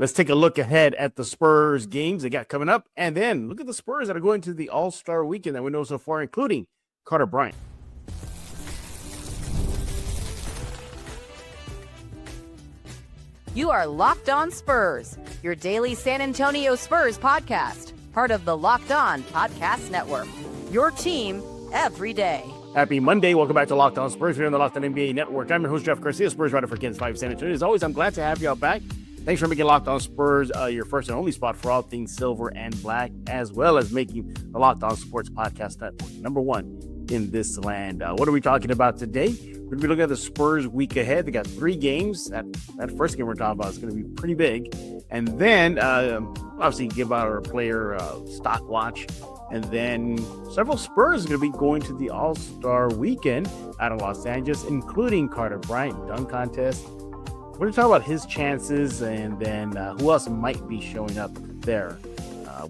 Let's take a look ahead at the Spurs games they got coming up, and then look at the Spurs that are going to the All-Star weekend that we know so far, including Carter Bryant. You are Locked On Spurs, your daily San Antonio Spurs podcast, part of the Locked On Podcast Network, your team every day. Happy Monday. Welcome back to Locked On Spurs here on the Locked On NBA Network. I'm your host, Jeff Garcia, Spurs writer for Kens 5 San Antonio. As always, I'm glad to have you all back. Thanks for making Locked On Spurs your first and only spot for all things silver and black, as well as making the Locked On Sports Podcast Network number one in this land. What are we talking about today? We're going to be looking at the Spurs week ahead. They got 3 games. That first game we're talking about is going to be pretty big. And then, obviously, give out our player stock watch. And then several Spurs are going to be going to the All-Star weekend out of Los Angeles, including Carter Bryant, dunk contest. We're going to talk about his chances and then who else might be showing up there.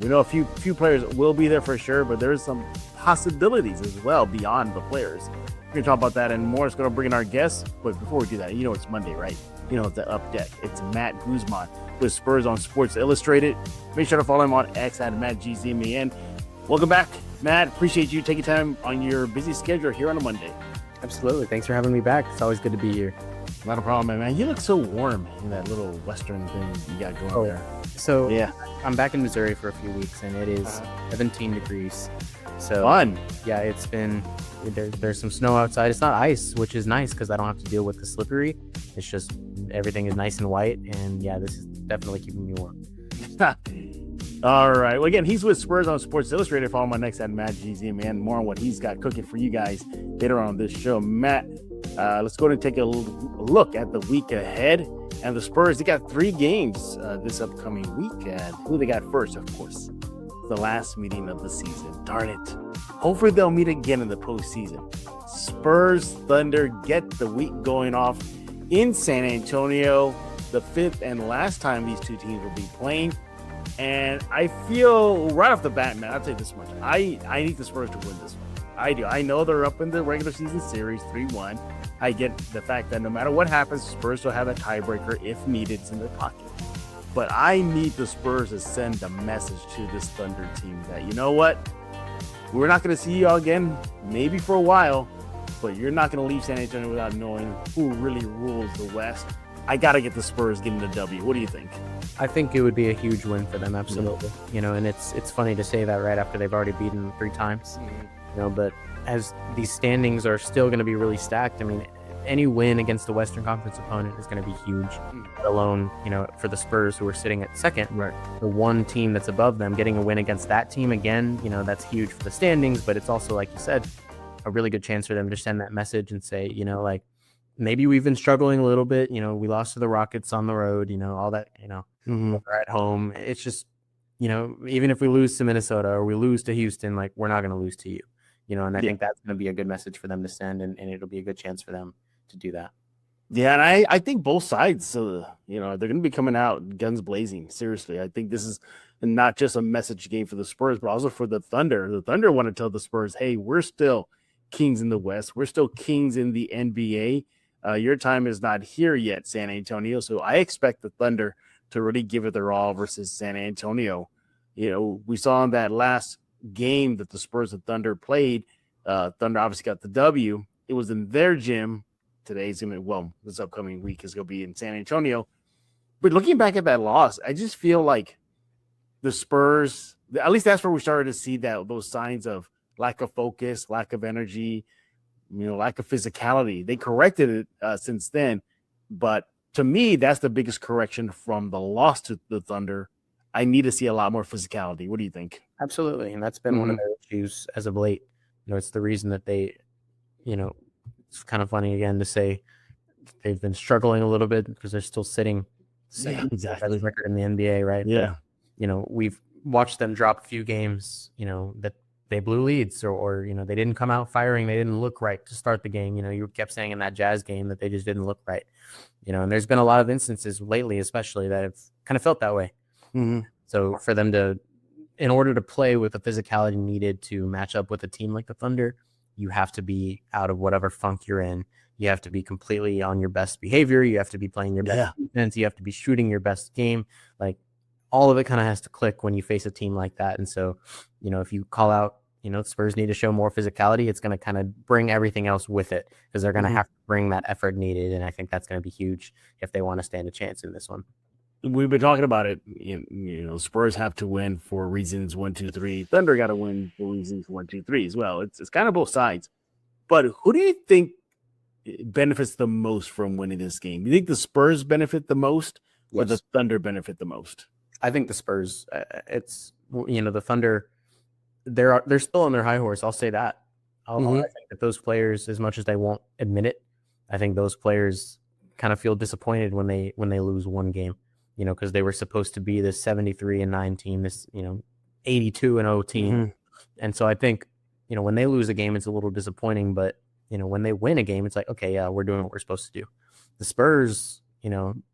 We know a few players will be there for sure, but there's some possibilities as well beyond the players. We're going to talk about that and more. It's going to bring in our guests. But before we do that, it's Monday, right? It's the up deck. It's Matt Guzman with Spurs on Sports Illustrated. Make sure to follow him on X at Matt Guzman. Welcome back, Matt. Appreciate you taking time on your busy schedule here on a Monday. Absolutely. Thanks for having me back. It's always good to be here. Not a problem, man. You look so warm in that little Western thing you got going there. So yeah, I'm back in Missouri for a few weeks, and it is 17 degrees. So fun. Yeah, it's been there's some snow outside. It's not ice, which is nice because I don't have to deal with the slippery. It's just everything is nice and white, and yeah, this is definitely keeping me warm. All right. Well, again, he's with Spurs on Sports Illustrated. Follow my next at Matt Guzman. More on what he's got cooking for you guys later on this show. Matt, let's go ahead and take a look at the week ahead. And the Spurs, they got 3 games this upcoming week. And who they got first, of course, the last meeting of the season. Darn it. Hopefully they'll meet again in the postseason. Spurs Thunder get the week going off in San Antonio. The 5th and last time these two teams will be playing. And I feel right off the bat, man, I'll tell you this much. I need the Spurs to win this one. I do. I know they're up in the regular season series 3-1. I get the fact that no matter what happens, Spurs will have a tiebreaker if needed. It's in their pocket. But I need the Spurs to send a message to this Thunder team that, you know what? We're not going to see you all again, maybe for a while, but you're not going to leave San Antonio without knowing who really rules the West. I got to get the Spurs getting the W. What do you think? I think it would be a huge win for them, absolutely. And it's funny to say that right after they've already beaten them 3 times. But as these standings are still going to be really stacked, I mean, any win against the Western Conference opponent is going to be huge, let alone, for the Spurs who are sitting at second, right? The one team that's above them getting a win against that team again, that's huge for the standings, but it's also, like you said, a really good chance for them to send that message and say, maybe we've been struggling a little bit. We lost to the Rockets on the road, all that, we're at home. It's just, even if we lose to Minnesota or we lose to Houston, like, we're not going to lose to you, and I think that's going to be a good message for them to send, and it'll be a good chance for them to do that. Yeah, and I think both sides, they're going to be coming out guns blazing. Seriously, I think this is not just a message game for the Spurs, but also for the Thunder. The Thunder want to tell the Spurs, hey, we're still kings in the West. We're still kings in the NBA. Your time is not here yet, San Antonio. So I expect the Thunder to really give it their all versus San Antonio. We saw in that last game that the Spurs and Thunder played, Thunder obviously got the W. It was in their gym. This upcoming week is going to be in San Antonio. But looking back at that loss, I just feel like the Spurs, at least that's where we started to see those signs of lack of focus, lack of energy, lack of physicality. They corrected it since then. But to me, that's the biggest correction from the loss to the Thunder. I need to see a lot more physicality. What do you think? Absolutely. And that's been one of their issues as of late. It's the reason that they, it's kind of funny again to say they've been struggling a little bit because they're still sitting exactly record in the NBA, right? Yeah. But, we've watched them drop a few games, that they blew leads or they didn't come out firing. They didn't look right to start the game. You kept saying in that Jazz game that they just didn't look right, and there's been a lot of instances lately, especially that have kind of felt that way. So for them in order to play with the physicality needed to match up with a team like the Thunder, you have to be out of whatever funk you're in. You have to be completely on your best behavior. You have to be playing your best defense. You have to be shooting your best game. Like, all of it kind of has to click when you face a team like that. And so, if you call out, Spurs need to show more physicality, it's going to kind of bring everything else with it, because they're going to have to bring that effort needed. And I think that's going to be huge if they want to stand a chance in this one. We've been talking about it. Spurs have to win for reasons 1, 2, 3. Thunder got to win for reasons 1, 2, 3 as well. It's kind of both sides. But who do you think benefits the most from winning this game? Do you think the Spurs benefit the most, or the Thunder benefit the most? I think the Spurs. It's the Thunder. They're still on their high horse. I'll say that. I think that those players, as much as they won't admit it, I think those players kind of feel disappointed when they lose one game. Because they were supposed to be this 73-9 team, this 82-0 team, and so I think when they lose a game, it's a little disappointing. But when they win a game, it's like, okay, yeah, we're doing what we're supposed to do. The Spurs,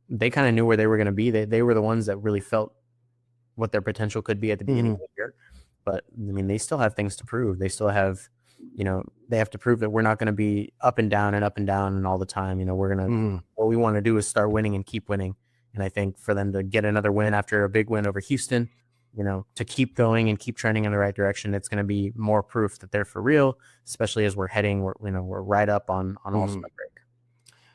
they kind of knew where they were going to be. They were the ones that really felt what their potential could be at the beginning of the year. But I mean, they still have things to prove. They still have, they have to prove that we're not going to be up and down and all the time. We're going to, what we want to do is start winning and keep winning. And I think for them to get another win after a big win over Houston, to keep going and keep trending in the right direction, it's going to be more proof that they're for real, especially as we're right up on All-Star break.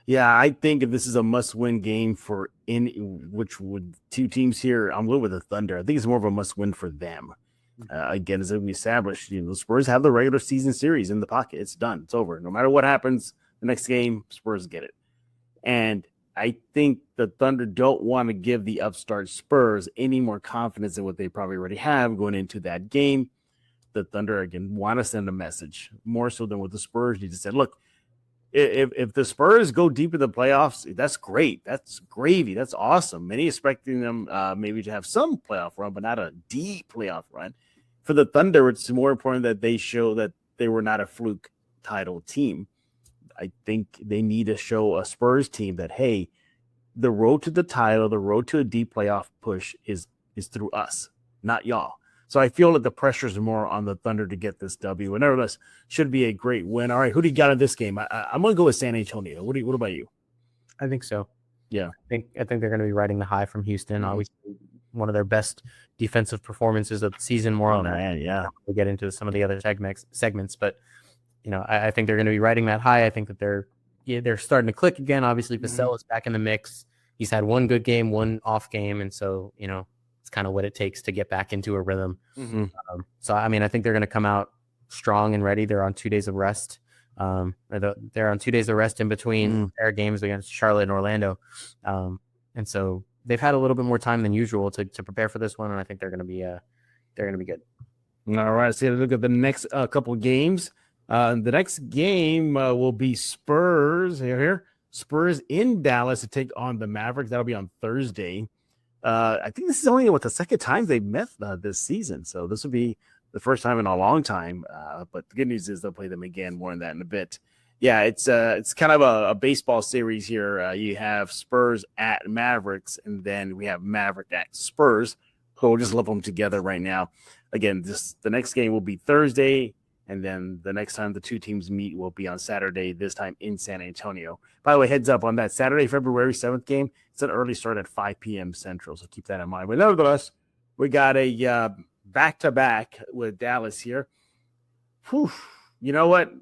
Yeah, I think if this is a must-win game for which would two teams here, I'm going with the Thunder. I think it's more of a must-win for them. Again, as we established, the Spurs have the regular season series in the pocket. It's done. It's over. No matter what happens, the next game, Spurs get it. And I think the Thunder don't want to give the upstart Spurs any more confidence than what they probably already have going into that game. The Thunder, again, want to send a message more so than what the Spurs need to say. Look, if the Spurs go deep in the playoffs, that's great. That's gravy. That's awesome. Many expecting them maybe to have some playoff run, but not a deep playoff run. For the Thunder, it's more important that they show that they were not a fluke title team. I think they need to show a Spurs team that, hey, the road to the title, the road to a deep playoff push is through us, not y'all. So I feel that the pressure is more on the Thunder to get this W. And nevertheless, should be a great win. All right, who do you got in this game? I'm going to go with San Antonio. What about you? I think so. Yeah. I think they're going to be riding the high from Houston. Obviously, one of their best defensive performances of the season. More on that. Yeah. We'll get into some of the other segments, but I think they're going to be riding that high. I think that they're starting to click again. Obviously, Vassell is back in the mix. He's had one good game, one off game, and so it's kind of what it takes to get back into a rhythm. So I mean, I think they're going to come out strong and ready. They're on 2 days of rest. They're on 2 days of rest in between their games against Charlotte and Orlando, and so they've had a little bit more time than usual to prepare for this one, and I think they're going to be good. All right, so look at the next couple games. The next game will be Spurs here. Spurs in Dallas to take on the Mavericks. That'll be on Thursday. I think this is only the second time they've met this season, so this will be the first time in a long time. But the good news is they'll play them again. More on that in a bit. Yeah, it's kind of a baseball series here. You have Spurs at Mavericks, and then we have Maverick at Spurs. So we'll just lump them together right now. Again, the next game will be Thursday. And then the next time the two teams meet will be on Saturday, this time in San Antonio. By the way, heads up on that Saturday, February 7th game. It's an early start at 5 p.m. Central, so keep that in mind. But nevertheless, we got a back-to-back with Dallas here. Whew. You know what?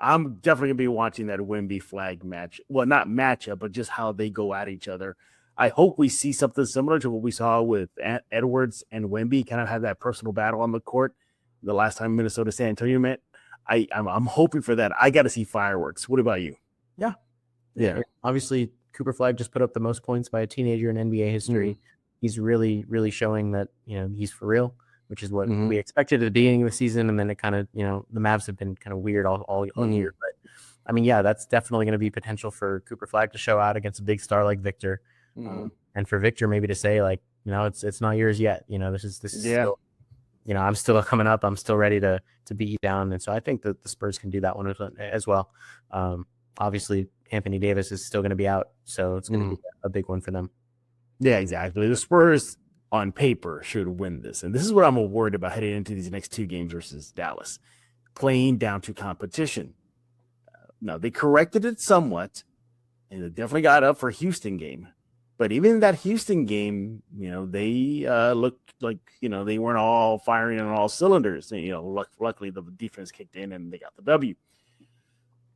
I'm definitely going to be watching that Wemby flag match. Well, not matchup, but just how they go at each other. I hope we see something similar to what we saw with Edwards and Wemby, kind of have that personal battle on the court. The last time Minnesota San Antonio met, I'm hoping for that. I got to see fireworks. What about you? Yeah. Obviously, Cooper Flag just put up the most points by a teenager in NBA history. He's really, really showing that he's for real, which is what we expected at the beginning of the season. And then it kind of the Mavs have been kind of weird all year. But I mean, yeah, that's definitely going to be potential for Cooper Flag to show out against a big star like Victor, and for Victor maybe to say it's not yours yet. This is still, I'm still coming up. I'm still ready to beat you down. And so I think that the Spurs can do that one as well. Obviously, Anthony Davis is still going to be out, so it's going to be a big one for them. Yeah, exactly. The Spurs, on paper, should win this. And this is what I'm worried about heading into these next two games versus Dallas. Playing down to competition. Now, they corrected it somewhat, and they definitely got up for Houston game. But even in that Houston game, they looked like, they weren't all firing on all cylinders. Luckily, the defense kicked in and they got the W.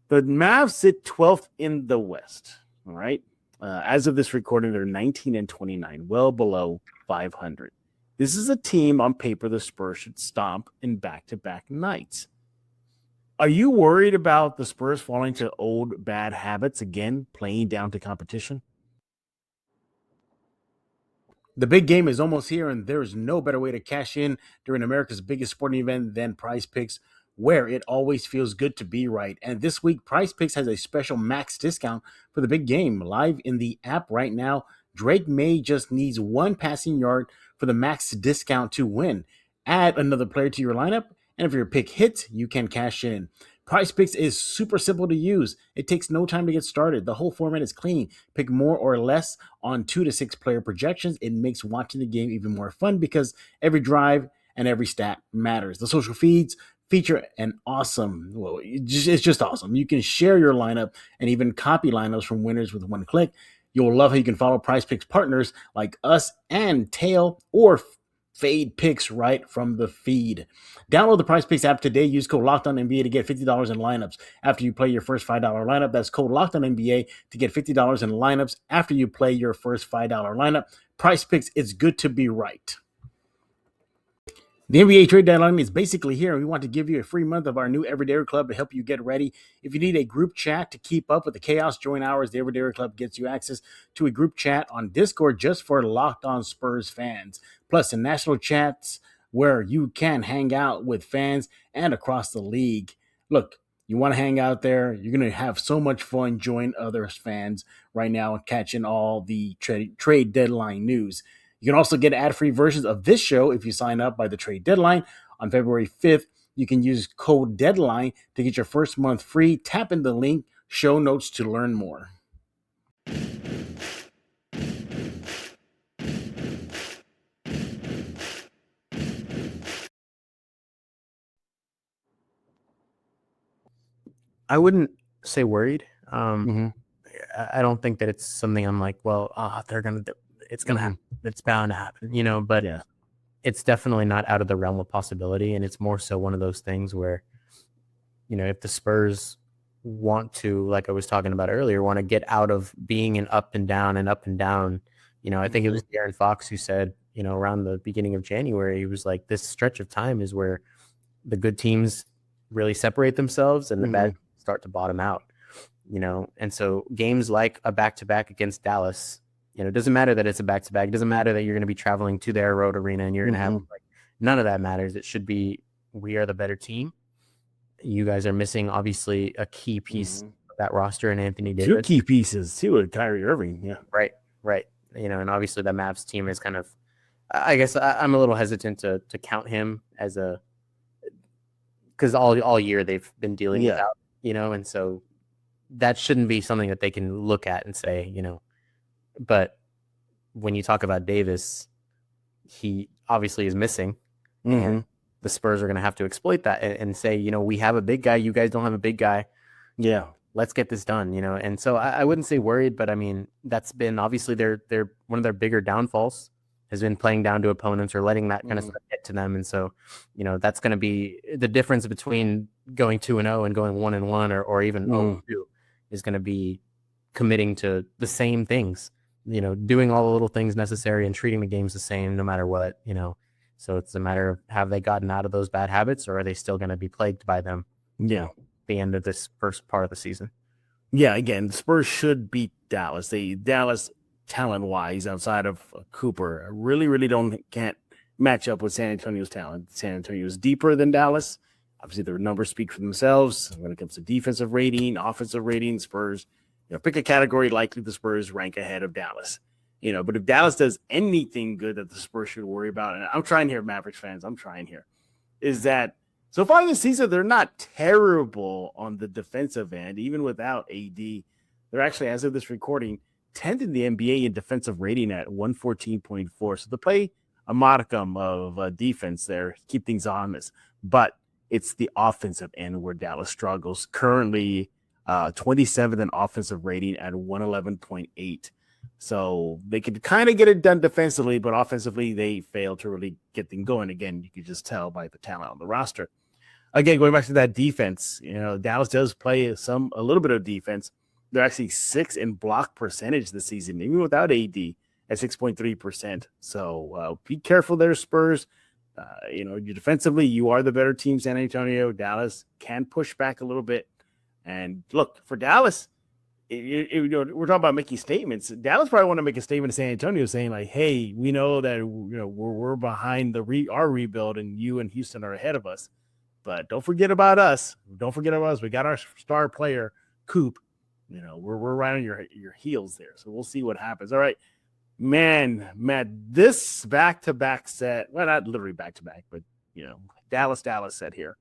The Mavs sit 12th in the West, all right? As of this recording, they're 19-29, well below 500. This is a team on paper the Spurs should stomp in back-to-back nights. Are you worried about the Spurs falling to old bad habits again, playing down to competition? The big game is almost here, and there is no better way to cash in during America's biggest sporting event than Prize Picks, where it always feels good to be right. And this week, Prize Picks has a special max discount for the big game. Live in the app right now, Drake May just needs one passing yard for the max discount to win. Add another player to your lineup, and if your pick hits, you can cash in. Prize Picks is super simple to use. It takes no time to get started. The whole format is clean. Pick more or less on 2 to 6 player projections. It makes watching the game even more fun because every drive and every stat matters. The social feeds feature an awesome, it's just awesome. You can share your lineup and even copy lineups from winners with one click. You'll love how you can follow Prize Picks partners like us and Tail or fade picks right from the feed. Download the Prize Picks app today. Use code LOCKEDONNBA to get $50 in lineups after you play your first $5 lineup. That's code LOCKEDONNBA to get $50 in lineups after you play your first $5 lineup. Prize Picks, it's good to be right. The NBA trade deadline is basically here, and we want to give you a free month of our new Everyday Club to help you get ready. If you need a group chat to keep up with the chaos, join ours. The Everyday Club gets you access to a group chat on Discord just for Locked On Spurs fans, plus the national chats where you can hang out with fans and across the league. Look, you want to hang out there, you're going to have so much fun. Join other fans right now and catching all the trade deadline news. You can also get ad-free versions of this show if you sign up by the trade deadline. On February 5th, you can use code DEADLINE to get your first month free. Tap in the link, show notes to learn more. I wouldn't say worried. I don't think that it's something I'm like, well, it's going to happen. It's bound to happen, but yeah, it's definitely not out of the realm of possibility. And it's more so one of those things where, if the Spurs want to, like I was talking about earlier, want to get out of being an up and down, I think it was Darren Fox who said, around the beginning of January, he was like, this stretch of time is where the good teams really separate themselves and the bad start to bottom out, and so games like a back-to-back against Dallas, it doesn't matter that it's a back-to-back. It doesn't matter that you're going to be traveling to their road arena and you're going to have none of that matters. It should be, we are the better team. You guys are missing, obviously, a key piece of that roster in Anthony Davis. 2 key pieces, too, with Kyrie Irving. Yeah. Right. And obviously the Mavs team is kind of, I guess I'm a little hesitant to count him as because all year they've been dealing without, and so that shouldn't be something that they can look at and say, but when you talk about Davis, he obviously is missing, and the Spurs are going to have to exploit that and say, we have a big guy, you guys don't have a big guy. Yeah, let's get this done, And so I wouldn't say worried, but I mean, that's been obviously their one of their bigger downfalls has been playing down to opponents or letting that kind of stuff get to them. And so, that's going to be the difference between going 2-0 and going 1-1 or even 0-2 is going to be committing to the same things. Doing all the little things necessary and treating the games the same no matter what, So it's a matter of, have they gotten out of those bad habits, or are they still going to be plagued by them? Yeah. At the end of this first part of the season. Yeah, again, the Spurs should beat Dallas. Dallas, talent-wise, outside of Cooper, really can't match up with San Antonio's talent. San Antonio is deeper than Dallas. Obviously, their numbers speak for themselves. When it comes to defensive rating, offensive rating, Spurs, pick a category, likely the Spurs rank ahead of Dallas. But if Dallas does anything good that the Spurs should worry about, and I'm trying here, Mavericks fans, is that so far this season, they're not terrible on the defensive end, even without AD. They're actually, as of this recording, 10th in the NBA in defensive rating at 114.4. So they play a modicum of defense there, keep things honest. But it's the offensive end where Dallas struggles. Currently, 27th in offensive rating at 111.8. So they could kind of get it done defensively, but offensively they fail to really get them going. Again, you could just tell by the talent on the roster. Again, going back to that defense, Dallas does play a little bit of defense. They're actually 6th in block percentage this season, even without AD at 6.3%. So be careful there, Spurs. You defensively, you are the better team, San Antonio. Dallas can push back a little bit. And look, for Dallas, we're talking about making statements. Dallas probably want to make a statement to San Antonio saying like, "Hey, we know that we're behind our rebuild, and you and Houston are ahead of us. But don't forget about us. Don't forget about us. We got our star player, Coop. We're right on your heels there. So we'll see what happens. All right, man, Matt. This back-to-back set. Well, not literally back-to-back, but Dallas set here.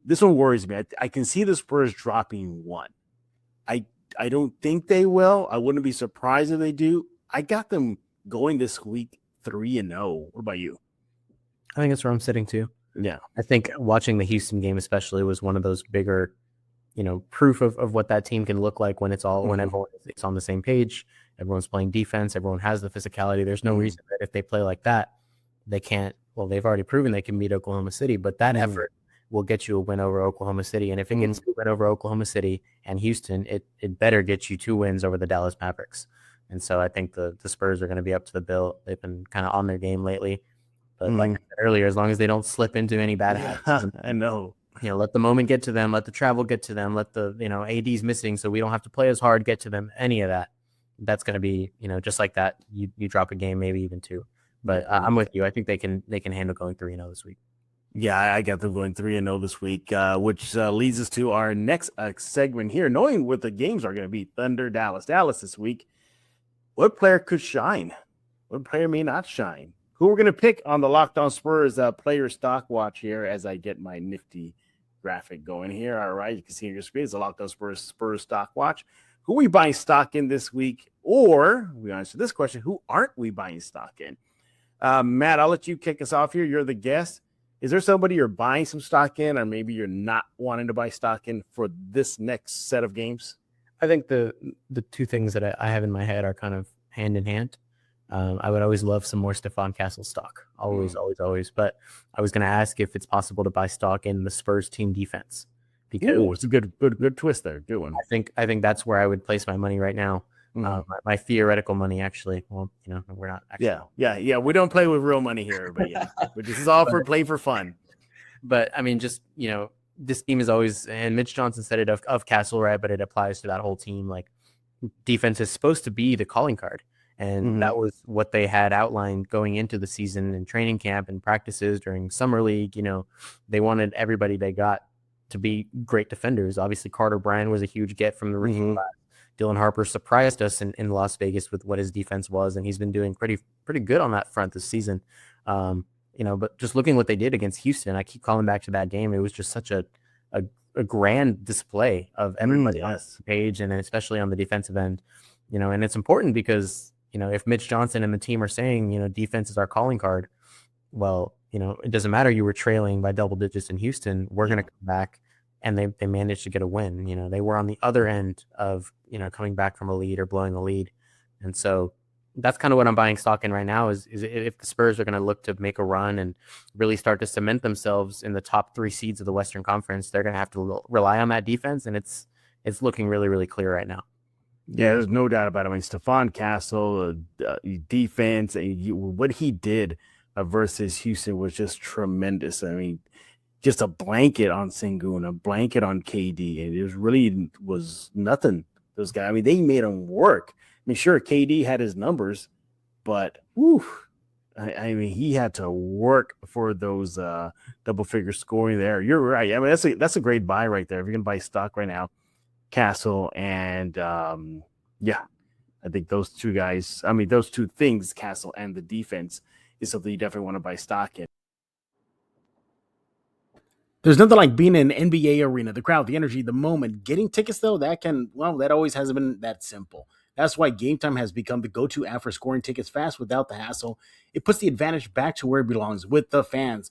This one worries me. I can see the Spurs dropping one. I don't think they will. I wouldn't be surprised if they do. I got them going this week 3-0. What about you? I think that's where I'm sitting too. Yeah. I think watching the Houston game especially was one of those bigger, proof of what that team can look like when when everyone is on the same page, everyone's playing defense, everyone has the physicality. There's no reason that if they play like that, they can't. Well, they've already proven they can beat Oklahoma City, but that effort will get you a win over Oklahoma City. And if it gets a win over Oklahoma City and Houston, it better get you 2 wins over the Dallas Mavericks. And so I think the Spurs are going to be up to the bill. They've been kind of on their game lately. But like I said earlier, as long as they don't slip into any bad habits, I know. Let the moment get to them, let the travel get to them, let the, AD's missing so we don't have to play as hard, get to them, any of that. That's going to be, just like that. You drop a game, maybe even 2. But I'm with you. I think they can handle going 3-0 this week. Yeah, I got them going 3-0 this week, which leads us to our next segment here. Knowing what the games are going to be, Thunder, Dallas this week, what player could shine? What player may not shine? Who we're going to pick on the Locked On Spurs player stock watch here as I get my nifty graphic going here. All right, you can see on your screen, it's the Locked On Spurs stock watch. Who are we buying stock in this week? Or, we answer this question, who aren't we buying stock in? Matt, I'll let you kick us off here. You're the guest. Is there somebody you're buying some stock in, or maybe you're not wanting to buy stock in for this next set of games? I think the 2 things that I have in my head are kind of hand in hand. I would always love some more Stephon Castle stock. Always. But I was going to ask if it's possible to buy stock in the Spurs team defense. Because it's a good twist there. Good one. I think that's where I would place my money right now. My theoretical money, actually. Well, we're not actually. Yeah. We don't play with real money here, but yeah, but this is all for play for fun. But I mean, just this team is always, and Mitch Johnson said it of Castle, right? But it applies to that whole team. Like, defense is supposed to be the calling card, and that was what they had outlined going into the season in training camp and practices during summer league. They wanted everybody they got to be great defenders. Obviously, Carter Bryant was a huge get from the rookie class. Dylan Harper surprised us in Las Vegas with what his defense was, and he's been doing pretty good on that front this season. But just looking what they did against Houston, I keep calling back to that game. It was just such a grand display of everybody on the page, and especially on the defensive end. And it's important because if Mitch Johnson and the team are saying defense is our calling card, well, it doesn't matter. You were trailing by double digits in Houston. We're going to come back. And they managed to get a win. They were on the other end of, coming back from a lead or blowing a lead. And so that's kind of what I'm buying stock in right now is if the Spurs are going to look to make a run and really start to cement themselves in the top 3 seeds of the Western Conference, they're going to have to rely on that defense. And it's looking really, really clear right now. Yeah, there's no doubt about it. I mean, Stephon Castle, defense, what he did versus Houston was just tremendous. I mean, just a blanket on Sengun, a blanket on KD. And it was nothing. Those guys, I mean, they made them work. I mean, sure, KD had his numbers, but I mean, he had to work for those double figure scoring there. You're right. I mean, that's a great buy right there. If you're gonna buy stock right now, Castle and I think those 2 guys. I mean, those 2 things, Castle and the defense, is something you definitely want to buy stock in. There's nothing like being in an NBA arena, the crowd, the energy, the moment. Getting tickets, though, that always hasn't been that simple. That's why Game Time has become the go-to app for scoring tickets fast without the hassle. It puts the advantage back to where it belongs, with the fans.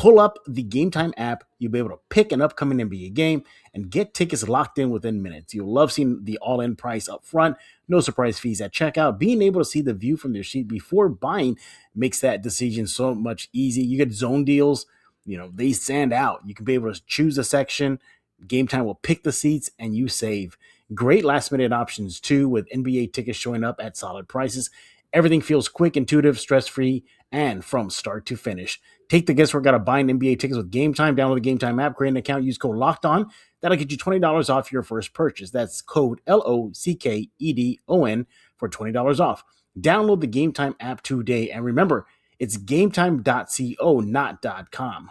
Pull up the Game Time app. You'll be able to pick an upcoming NBA game and get tickets locked in within minutes. You'll love seeing the all-in price up front, no surprise fees at checkout. Being able to see the view from your seat before buying makes that decision so much easy. You get zone deals. They stand out. You can be able to choose a section. Game Time will pick the seats and you save. Great last-minute options, too, with NBA tickets showing up at solid prices. Everything feels quick, intuitive, stress-free, and from start to finish. Take the guesswork out of buying NBA tickets with Game Time. Download the Game Time app, create an account, use code LOCKEDON. That'll get you $20 off your first purchase. That's code LOCKEDON for $20 off. Download the Game Time app today. And remember, it's gametime.co, not .com.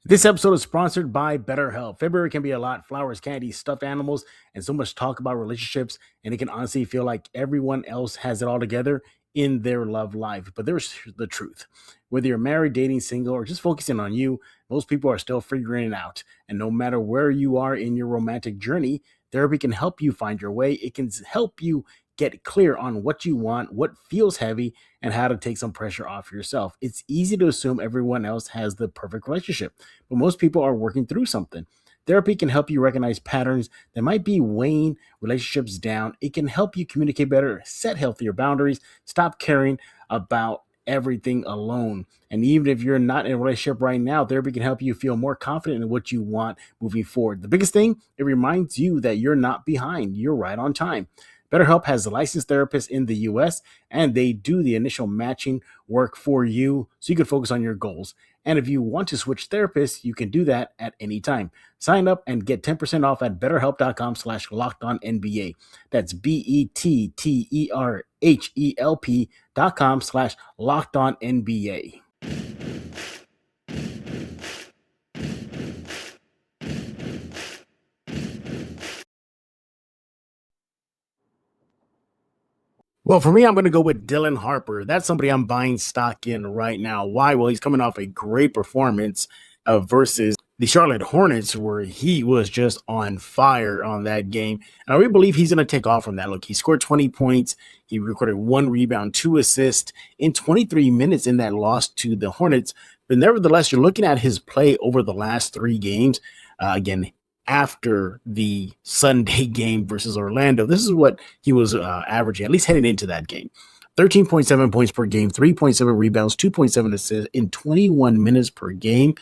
This episode is sponsored by BetterHelp. February can be a lot. Flowers, candy, stuffed animals, and so much talk about relationships. And it can honestly feel like everyone else has it all together in their love life. But there's the truth. Whether you're married, dating, single, or just focusing on you, most people are still figuring it out. And no matter where you are in your romantic journey, therapy can help you find your way. It can help you get clear on what you want, what feels heavy, and how to take some pressure off yourself. It's easy to assume everyone else has the perfect relationship, but most people are working through something. Therapy can help you recognize patterns that might be weighing relationships down. It can help you communicate better, set healthier boundaries, stop caring about everything alone. And even if you're not in a relationship right now, therapy can help you feel more confident in what you want moving forward. The biggest thing, it reminds you that you're not behind. You're right on time. BetterHelp has licensed therapists in the U.S., and they do the initial matching work for you so you can focus on your goals. And if you want to switch therapists, you can do that at any time. Sign up and get 10% off at betterhelp.com/lockedonnba. That's BETTERHELP.com/lockedonnba. Well, for me, I'm going to go with Dylan Harper. That's somebody I'm buying stock in right now. Why? Well, he's coming off a great performance versus the Charlotte Hornets, where he was just on fire on that game. And I really believe he's going to take off from that. Look, he scored 20 points. He recorded 1 rebound, 2 assists in 23 minutes in that loss to the Hornets. But nevertheless, you're looking at his play over the last 3 games. Again, after the Sunday game versus Orlando, this is what he was averaging, at least heading into that game. 13.7 points per game, 3.7 rebounds, 2.7 assists in 21 minutes per game.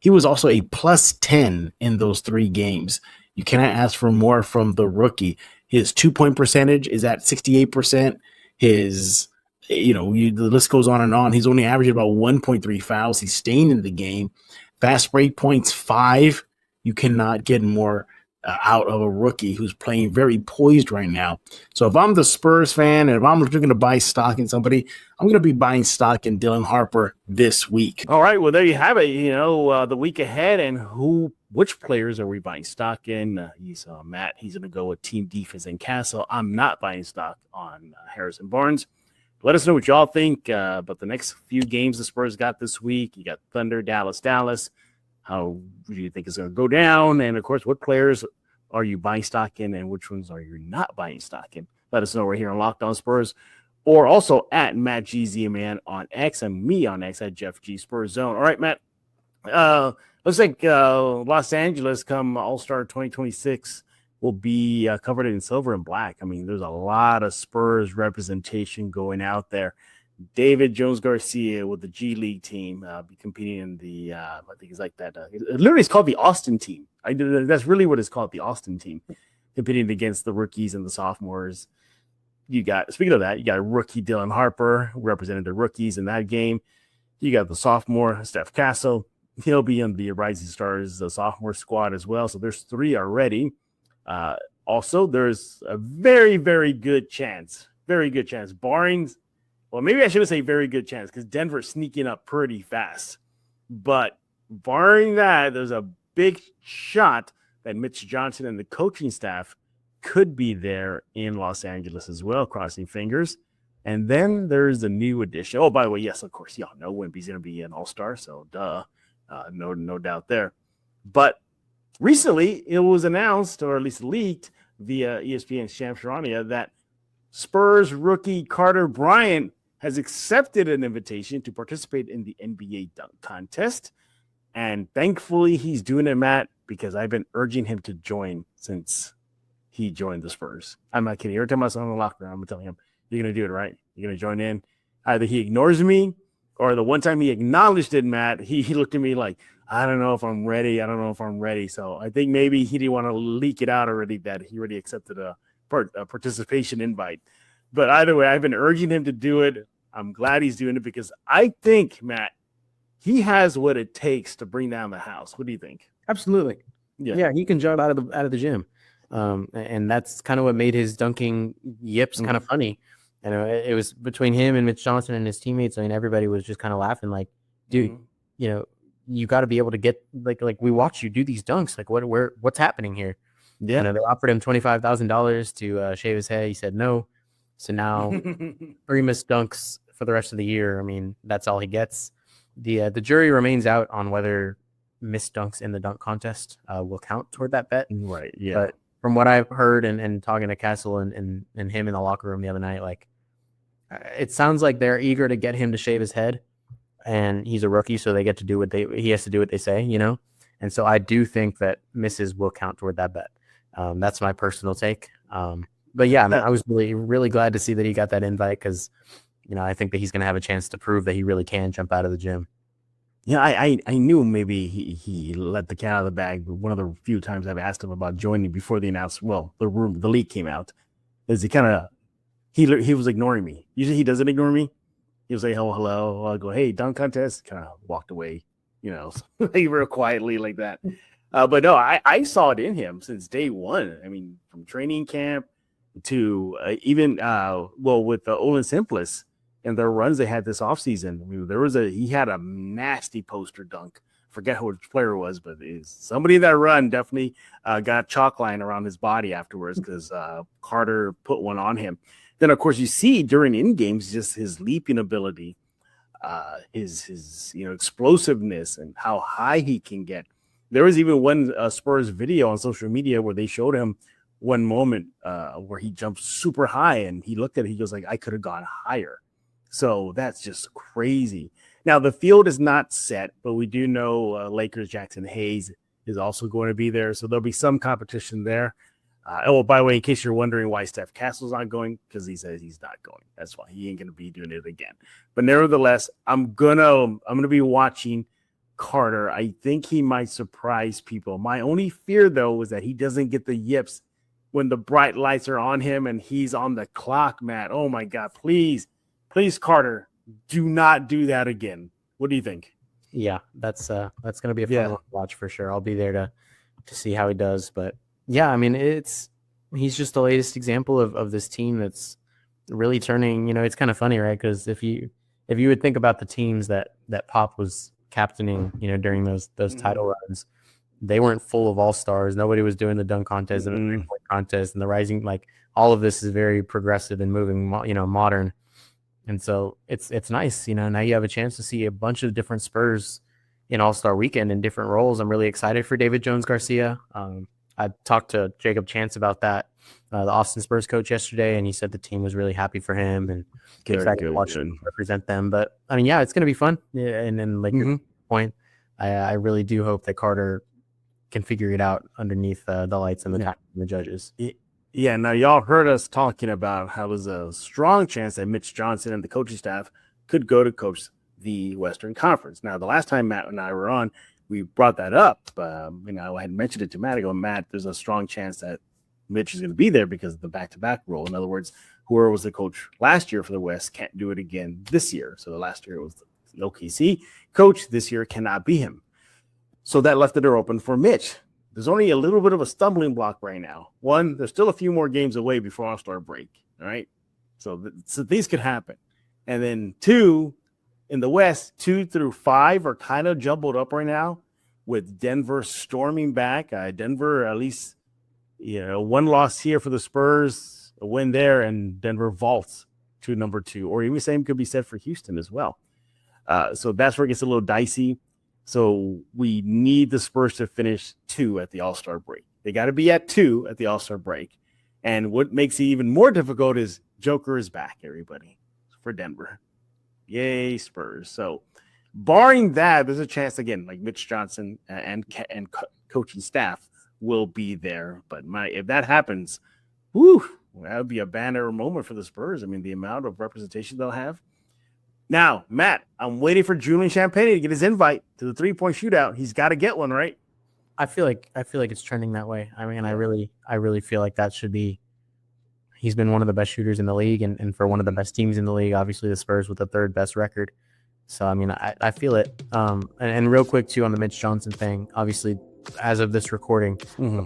He was also a plus 10 in those 3 games. You cannot ask for more from the rookie. His 2-point percentage is at 68%. His, the list goes on and on. He's only averaging about 1.3 fouls. He's staying in the game. Fast break points, 5. You cannot get more out of a rookie who's playing very poised right now. So if I'm the Spurs fan and if I'm looking to buy stock in somebody, I'm going to be buying stock in Dylan Harper this week. All right, well, there you have it. The week ahead and which players are we buying stock in? He's Matt. He's going to go with team defense and Castle. I'm not buying stock on Harrison Barnes. Let us know what y'all think about the next few games the Spurs got this week. You got Thunder, Dallas. How do you think it's going to go down? And, of course, what players are you buying stock in and which ones are you not buying stock in? Let us know right here on Locked On Spurs or also at Matt GZMan on X and me on X at Jeff G Spurs Zone. All right, Matt. Looks like Los Angeles come All-Star 2026 will be covered in silver and black. I mean, there's a lot of Spurs representation going out there. David Jones Garcia with the G League team be competing in the I think it's like that. Literally, it's called the Austin team. That's really what it's called, the Austin team, competing against the rookies and the sophomores. Speaking of that, you got rookie Dylan Harper who represented the rookies in that game. You got the sophomore Steph Castle. He'll be on the Rising Stars, the sophomore squad as well. So there's 3 already. Also, there's a very, very good chance, barring. Well, maybe I shouldn't say very good chance because Denver's sneaking up pretty fast. But barring that, there's a big shot that Mitch Johnson and the coaching staff could be there in Los Angeles as well, crossing fingers. And then there's a new addition. Oh, by the way, yes, of course, y'all know Wemby's going to be an all-star, so duh. No doubt there. But recently, it was announced, or at least leaked via ESPN's Shams Charania, that Spurs rookie Carter Bryant has accepted an invitation to participate in the NBA dunk contest. And thankfully, he's doing it, Matt, because I've been urging him to join since he joined the Spurs. I'm not kidding. Every time I saw him in the locker room, I'm telling him, you're going to do it, right? You're going to join in. Either he ignores me, or the one time he acknowledged it, Matt, he looked at me like, I don't know if I'm ready. I don't know if I'm ready. So I think maybe he didn't want to leak it out already that he already accepted a participation invite. But either way, I've been urging him to do it. I'm glad he's doing it because I think, Matt, he has what it takes to bring down the house. What do you think? Absolutely. Yeah, he can jump out of the gym. And that's kind of what made his dunking yips kind of funny. You know, it was between him and Mitch Johnson and his teammates. I mean, everybody was just kind of laughing like, dude, you know, you got to be able to get like we watch you do these dunks. Like what's happening here? Yeah. You know, they offered him $25,000 to shave his head. He said no. So now 3 missed dunks for the rest of the year. I mean, that's all he gets. The jury remains out on whether missed dunks in the dunk contest will count toward that bet. Right. Yeah. But from what I've heard and talking to Castle and him in the locker room the other night, like it sounds like they're eager to get him to shave his head, and he's a rookie, so they get to do he has to do what they say, you know? And so I do think that misses will count toward that bet. That's my personal take. But yeah, I was really, really glad to see that he got that invite because, you know, I think that he's going to have a chance to prove that he really can jump out of the gym. Yeah, I knew maybe he let the cat out of the bag. But one of the few times I've asked him about joining before the leak came out, is he was ignoring me. Usually he doesn't ignore me. He'll say, oh, hello. I'll go, hey, dunk contest. Kind of walked away, you know, real quietly like that. But no, I saw it in him since day one. I mean, from training camp to even with the Olin Simplis and their runs they had this offseason. I mean, he had a nasty poster dunk. Forget which player it was, but somebody in that run definitely got chalk line around his body afterwards because Carter put one on him. Then, of course, you see during in games just his leaping ability, his explosiveness, and how high he can get. There was even one Spurs video on social media where they showed him one moment where he jumped super high, and he looked at it. He goes like, "I could have gone higher." So that's just crazy. Now the field is not set, but we do know Lakers Jackson Hayes is also going to be there, so there'll be some competition there. By the way, in case you're wondering why Steph Castle's not going, because he says he's not going. That's why he ain't going to be doing it again. But nevertheless, I'm gonna be watching Carter. I think he might surprise people. My only fear, though, is that he doesn't get the yips when the bright lights are on him and he's on the clock, Matt. Oh my God, please, Carter, do not do that again. What do you think? Yeah, that's going to be a fun one to watch for sure. I'll be there to see how he does, but. Yeah, I mean, he's just the latest example of this team that's really turning. You know, it's kind of funny, right? Because if you would think about the teams that Pop was captaining, you know, during those title runs, they weren't full of all-stars. Nobody was doing the dunk contest and the three-point contest and the rising. Like all of this is very progressive and moving, you know, modern. And so it's nice, you know. Now you have a chance to see a bunch of different Spurs in All-Star Weekend in different roles. I'm really excited for David Jones Garcia. I talked to Jacob Chance about that, the Austin Spurs coach, yesterday, and he said the team was really happy for him and excited to watch him represent them. But I mean, yeah, it's going to be fun. Yeah, and then, like your point, I really do hope that Carter can figure it out underneath the lights and the judges. Yeah. Now y'all heard us talking about how there's a strong chance that Mitch Johnson and the coaching staff could go to coach the Western Conference. Now, the last time Matt and I were on, we brought that up. I had mentioned it to Matt. I go, Matt, there's a strong chance that Mitch is going to be there because of the back-to-back rule. In other words, whoever was the coach last year for the West can't do it again this year. So last year it was the OKC coach. This year cannot be him. So that left the door open for Mitch. There's only a little bit of a stumbling block right now. One, there's still a few more games away before All-Star break. All right. So things could happen. And then 2, in the West, 2 through 5 are kind of jumbled up right now with Denver storming back. Denver, at least, you know, one loss here for the Spurs, a win there, and Denver vaults to number 2. Or even the same could be said for Houston as well. So that's where it gets a little dicey. So we need the Spurs to finish 2 at the All-Star break. They got to be at 2 at the All-Star break. And what makes it even more difficult is Joker is back, everybody, for Denver. Yay, Spurs. So, barring that, there's a chance again, like Mitch Johnson and coaching staff will be there. But if that happens, whoo, that would be a banner moment for the Spurs. I mean, the amount of representation they'll have. Now, Matt, I'm waiting for Julian Champagnie to get his invite to the 3-point shootout. He's got to get one, right? I feel like it's trending that way. I mean, I really feel like that should be. He's been one of the best shooters in the league, and for one of the best teams in the league, obviously the Spurs with the third best record. So, I mean, I feel it. And real quick, too, on the Mitch Johnson thing, obviously, as of this recording,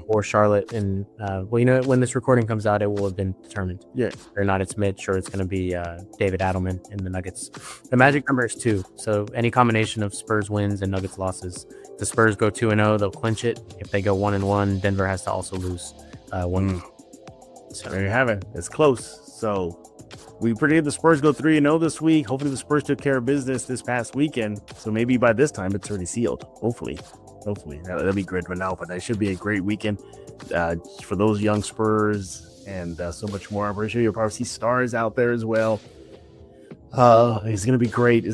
for Charlotte, and, when this recording comes out, it will have been determined. Yeah. Whether or not it's Mitch or it's going to be David Adelman in the Nuggets. The magic number is 2. So, any combination of Spurs wins and Nuggets losses. If the Spurs go 2-0, they'll clinch it. If they go 1-1, Denver has to also lose 1. So there you have it. It's close. So we predicted the Spurs go 3-0 this week. Hopefully the Spurs took care of business this past weekend. So maybe by this time it's already sealed. Hopefully that'll be great right now. But that should be a great weekend for those young Spurs and so much more. I'm pretty sure you'll probably see stars out there as well. It's gonna be great.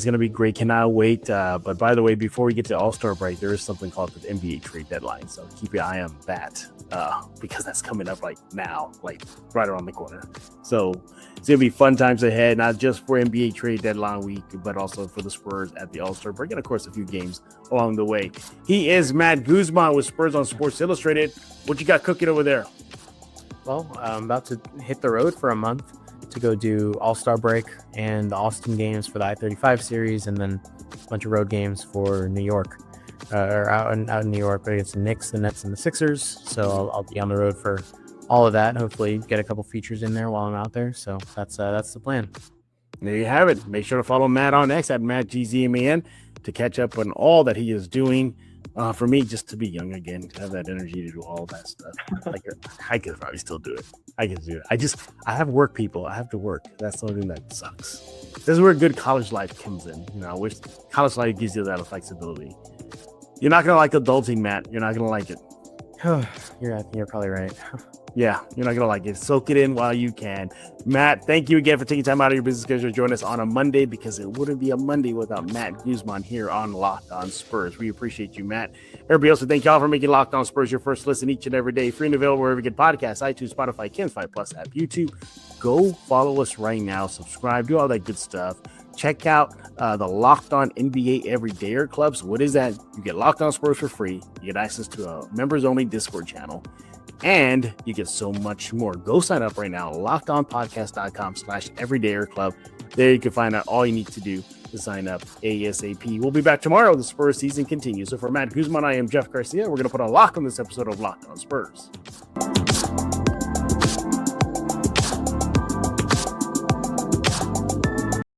Cannot wait. But by the way, before we get to All-Star break, there is something called the NBA trade deadline. So keep your eye on that because that's coming up like now, like right around the corner. So it's gonna be fun times ahead, not just for NBA trade deadline week, but also for the Spurs at the All-Star break, and of course a few games along the way. He is Matt Guzman with Spurs on Sports Illustrated. What you got cooking over there? Well, I'm about to hit the road for a month to go do All-Star break and the Austin games for the I-35 series, and then a bunch of road games for New York, or out in New York, but against the Knicks, the Nets, and the Sixers. So I'll be on the road for all of that. Hopefully get a couple features in there while I'm out there. So that's the plan. There you have it. Make sure to follow Matt on X at MattGZMAN to catch up on all that he is doing. For me, just to be young again, to have that energy to do all that stuff. Like, I could probably still do it. I can do it. I have work, people. I have to work. That's the only thing that sucks. This is where good college life comes in. I wish college life gives you that flexibility. You're not going to like adulting, Matt. You're not going to like it. You're probably right. Yeah, you're not going to like it. Soak it in while you can. Matt, thank you again for taking time out of your business schedule to join us on a Monday, because it wouldn't be a Monday without Matt Guzman here on Locked On Spurs. We appreciate you, Matt. Everybody else, thank y'all for making Locked On Spurs your first listen each and every day. Free and available wherever you get podcasts, iTunes, Spotify, Kin5 Plus app, YouTube. Go follow us right now. Subscribe. Do all that good stuff. Check out the Locked On NBA Everydayer Club. So what is that? You get Locked On Spurs for free. You get access to a members-only Discord channel. And you get so much more. Go sign up right now. LockedOnPodcast.com/Everydayer Club. There you can find out all you need to do to sign up ASAP. We'll be back tomorrow. The Spurs season continues. So for Matt Guzman, I am Jeff Garcia. We're going to put a lock on this episode of Locked On Spurs.